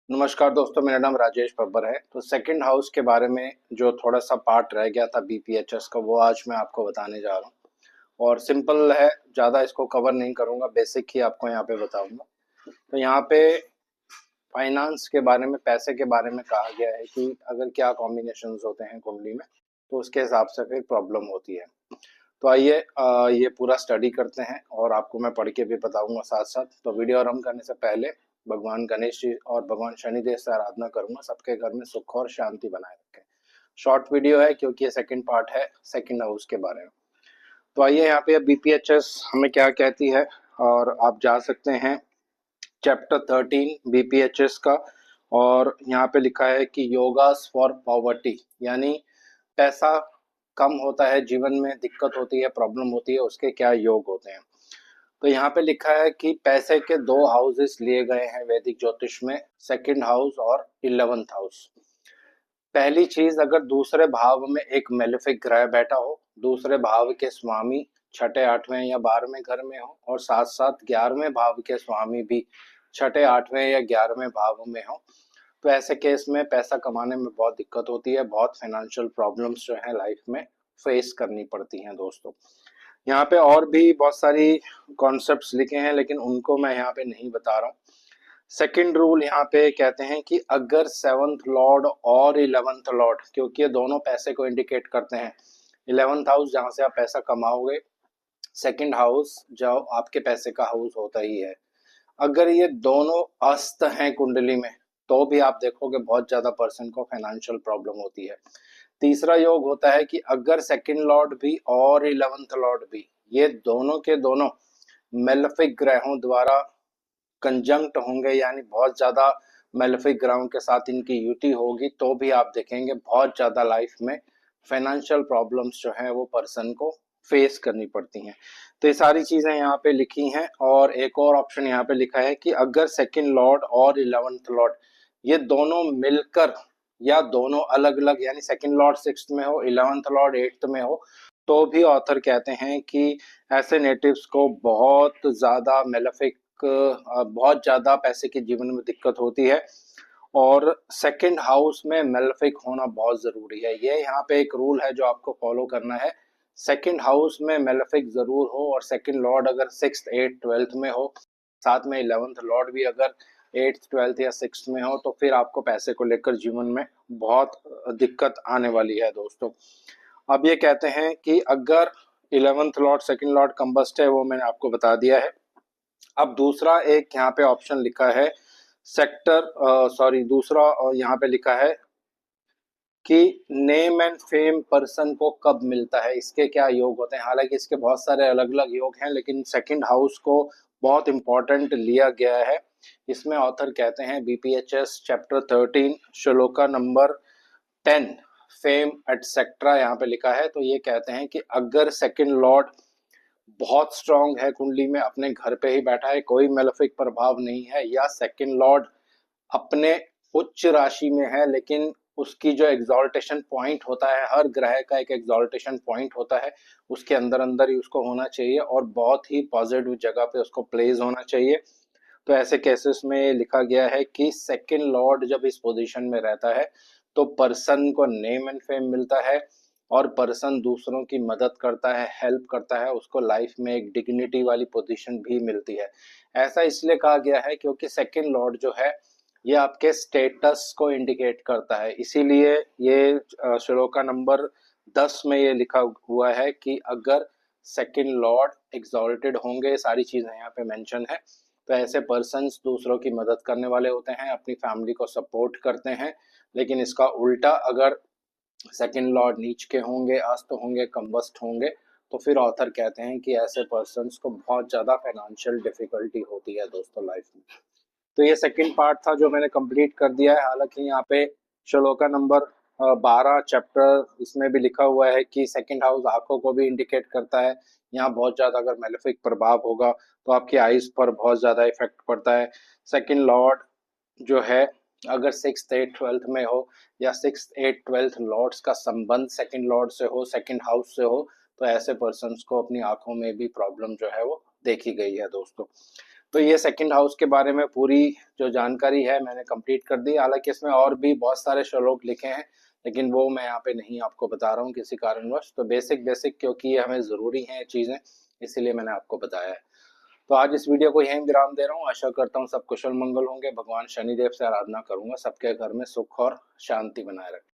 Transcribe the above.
नमस्कार दोस्तों, मेरा नाम राजेश बब्बर है। तो सेकंड हाउस के बारे में जो थोड़ा सा पार्ट रह गया था बीपीएचएस का, वो आज मैं आपको बताने जा रहा हूँ। और सिंपल है, ज़्यादा इसको कवर नहीं करूँगा, बेसिक ही आपको यहाँ पे बताऊँगा। तो यहाँ पे फाइनेंस के बारे में, पैसे के बारे में कहा गया है कि अगर क्या कॉम्बिनेशंस होते हैं कुंडली में, तो उसके हिसाब से फिर प्रॉब्लम होती है। तो आइए ये पूरा स्टडी करते हैं और आपको मैं पढ़ के भी बताऊंगा साथ साथ। तो वीडियो आरंभ करने से पहले भगवान गणेश जी और भगवान शनिदेव से आराधना करूंगा, सबके घर में सुख और शांति बनाए रखें। शॉर्ट वीडियो है क्योंकि ये सेकंड पार्ट है सेकंड हाउस के बारे में। तो आइए यहाँ पे बीपीएचएस हमें क्या कहती है, और आप जा सकते हैं चैप्टर 13 बीपीएचएस का। और यहाँ पे लिखा है कि योगास फॉर पॉवर्टी, यानी पैसा कम होता है, जीवन में दिक्कत होती है, प्रॉब्लम होती है, उसके क्या योग होते हैं। तो यहाँ पे लिखा है कि पैसे के दो हाउसेस लिए गए हैं वैदिक ज्योतिष में, सेकंड हाउस और 11th हाउस। पहली चीज, अगर दूसरे भाव में एक मेलेफिक ग्रह बैठा हो, दूसरे भाव के स्वामी छठे आठवें या 12वें घर में हो, और साथ साथ 11वें भाव के स्वामी भी छठे आठवें या 11वें भाव में हो, तो ऐसे केस में पैसा कमाने में बहुत दिक्कत होती है, बहुत फाइनेंशियल प्रॉब्लम्स जो है लाइफ में फेस करनी पड़ती हैं दोस्तों। यहाँ पे और भी बहुत सारी कॉन्सेप्ट्स लिखे हैं, लेकिन उनको मैं यहाँ पे नहीं बता रहा हूँ। सेकंड रूल यहाँ पे कहते हैं कि अगर सेवंथ लॉर्ड और 11th लॉर्ड, क्योंकि ये दोनों पैसे को इंडिकेट करते हैं। 11th हाउस जहाँ से आप पैसा कमाओगे, सेकंड हाउस जो आपके पैसे का हाउस होता ही है। अगर ये दोनों अस्त हैं कुंडली में, तो भी आप देखोगे बहुत ज्यादा पर्सन को फाइनेंशियल प्रॉब्लम होती है। तीसरा योग होता है कि अगर सेकंड लॉर्ड भी और 11th लॉर्ड भी, ये दोनों के दोनों मेलेफिक ग्रहों द्वारा कंजंक्ट होंगे, यानी बहुत ज्यादा मेलेफिक ग्रहों के साथ इनकी युति होगी, तो भी आप देखेंगे बहुत ज्यादा लाइफ में फाइनेंशियल प्रॉब्लम्स जो है वो पर्सन को फेस करनी पड़ती हैं। तो ये सारी चीजें यहाँ पे लिखी हैं। और एक और ऑप्शन यहाँ पे लिखा है कि अगर सेकंड लॉर्ड और 11th लॉर्ड ये दोनों मिलकर या दोनों अलग अलग, यानी सेकंड लॉर्ड 6th में हो, 11th लॉर्ड 8th में हो, तो भी ऑथर कहते हैं कि ऐसे नेटिव्स को बहुत ज्यादा मेलेफिक, बहुत ज्यादा पैसे के जीवन में दिक्कत होती है। और सेकंड हाउस में मेलेफिक होना बहुत जरूरी है। ये यहाँ पे एक रूल है जो आपको फॉलो करना है। सेकंड हाउस में मेलेफिक जरूर हो, और सेकंड लॉर्ड अगर 6th 8th 12th में हो, साथ में 11th लॉर्ड भी अगर 8th 12th या 6th में हो, तो फिर आपको पैसे को लेकर जीवन में बहुत दिक्कत आने वाली है दोस्तों। अब ये कहते हैं कि अगर 11th Lord second Lord combust है, वो मैंने आपको बता दिया है। अब दूसरा एक यहाँ पे ऑप्शन लिखा है सेक्टर, सॉरी, दूसरा यहाँ पे लिखा है कि नेम एंड फेम पर्सन को कब मिलता है, इसके क्या योग होते हैं। हालांकि इसके बहुत सारे अलग अलग योग हैं, लेकिन सेकंड हाउस को बहुत इंपॉर्टेंट लिया गया है। इसमें ऑथर कहते हैं BPHS chapter 13 shloka number 10, fame etcetera यहाँ पे लिखा है। तो ये कहते हैं कि अगर सेकंड लॉर्ड बहुत स्ट्रांग है कुंडली में, अपने घर पे ही बैठा है, कोई मेलेफिक प्रभाव नहीं है, या सेकंड लॉर्ड अपने उच्च राशि में है, लेकिन उसकी जो एग्जॉल्टेशन पॉइंट होता है, हर ग्रह का एक एग्जॉल्टेशन पॉइंट होता है, उसके अंदर अंदर ही उसको होना चाहिए, और बहुत ही पॉजिटिव जगह पे उसको प्लेस होना चाहिए। तो ऐसे केसेस में लिखा गया है कि सेकंड लॉर्ड जब इस पोजीशन में रहता है, तो पर्सन को नेम एंड फेम मिलता है, और पर्सन दूसरों की मदद करता है, हेल्प करता है, उसको लाइफ में एक डिग्निटी वाली पोजीशन भी मिलती है। ऐसा इसलिए कहा गया है क्योंकि सेकंड लॉर्ड जो है, ये आपके स्टेटस को इंडिकेट करता है। इसीलिए ये श्लोका नंबर 10 में ये लिखा हुआ है कि अगर सेकंड लॉर्ड एग्जॉल्टेड होंगे, सारी चीजें यहाँ पे मेंशन है, तो ऐसे पर्सन्स दूसरों की मदद करने वाले होते हैं, अपनी फैमिली को सपोर्ट करते हैं। लेकिन इसका उल्टा, अगर सेकंड लॉर्ड नीच के होंगे, अस्त होंगे, कम्बस्ट होंगे, तो फिर ऑथर कहते हैं कि ऐसे पर्सन्स को बहुत ज़्यादा फाइनेंशियल डिफिकल्टी होती है दोस्तों लाइफ में। तो ये सेकंड पार्ट था जो मैंने कंप्लीट कर दिया है। हालांकि यहाँ पे श्लोका नंबर 12 चैप्टर, इसमें भी लिखा हुआ है कि सेकंड हाउस आंखों को भी इंडिकेट करता है। यहाँ बहुत ज्यादा अगर मेलेफिक प्रभाव होगा, तो आपकी आईज पर बहुत ज्यादा इफेक्ट पड़ता है। सेकंड लॉर्ड जो है, अगर 6th 8th 12th में हो, या 6th 8th 12th लॉर्ड्स का संबंध सेकंड लॉर्ड से हो, सेकंड हाउस से हो, तो ऐसे पर्सन्स को अपनी आंखों में भी प्रॉब्लम जो है वो देखी गई है दोस्तों। तो ये सेकंड हाउस के बारे में पूरी जो जानकारी है मैंने कंप्लीट कर दी। हालांकि इसमें और भी बहुत सारे श्लोक लिखे हैं, लेकिन वो मैं यहाँ पे नहीं आपको बता रहा हूँ किसी कारणवश। तो बेसिक बेसिक क्योंकि ये हमें ज़रूरी हैं चीज़ें, इसीलिए मैंने आपको बताया है। तो आज इस वीडियो को यहीं विराम दे रहा हूँ। आशा करता हूँ सब कुशल मंगल होंगे। भगवान शनिदेव से आराधना करूंगा सबके घर में सुख और शांति बनाए रखें।